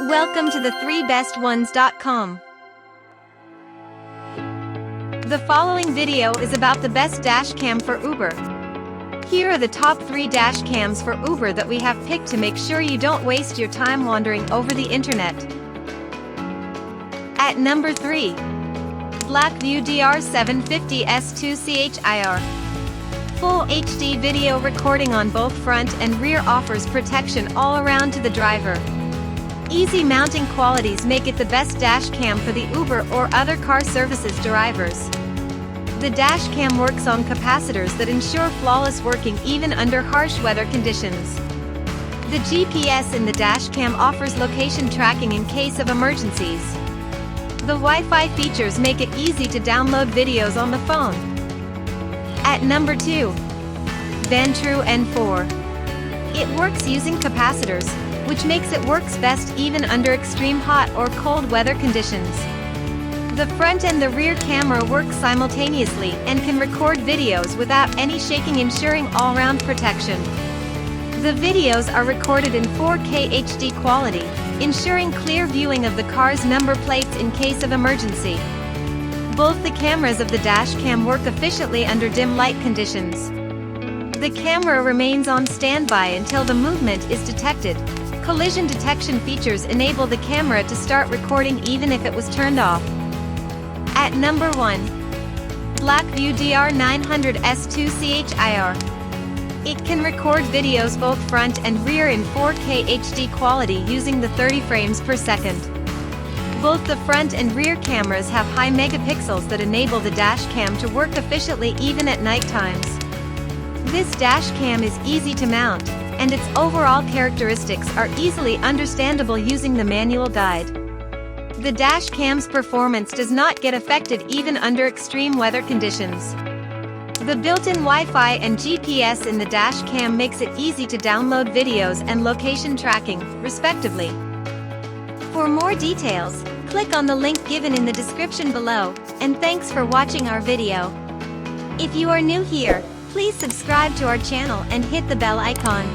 Welcome to the 3bestones.com. The following video is about the best dash cam for Uber. Here are the top 3 dash cams for Uber that we have picked to make sure you don't waste your time wandering over the internet. At number 3. BlackVue DR750S-2CH-IR. Full HD video recording on both front and rear offers protection all around to the driver. Easy mounting qualities make it the best dash cam for the Uber or other car services drivers. The dash cam works on capacitors that ensure flawless working even under harsh weather conditions. The GPS in the dash cam offers location tracking in case of emergencies. The Wi-Fi features make it easy to download videos on the phone. At number 2. Vantrue N4. It works using capacitors, which makes it works best even under extreme hot or cold weather conditions. The front and the rear camera work simultaneously and can record videos without any shaking, ensuring all-round protection. The videos are recorded in 4K HD quality, ensuring clear viewing of the car's number plates in case of emergency. Both the cameras of the dash cam work efficiently under dim light conditions. The camera remains on standby until the movement is detected. Collision detection features enable the camera to start recording even if it was turned off. At number 1. BlackVue DR900S-2CH-IR. It can record videos both front and rear in 4K HD quality using the 30 frames per second. Both the front and rear cameras have high megapixels that enable the dash cam to work efficiently even at night times. This dash cam is easy to mount, and its overall characteristics are easily understandable using the manual guide. The dash cam's performance does not get affected even under extreme weather conditions. The built-in Wi-Fi and GPS in the dash cam makes it easy to download videos and location tracking, respectively. For more details, click on the link given in the description below, and thanks for watching our video. If you are new here, please subscribe to our channel and hit the bell icon.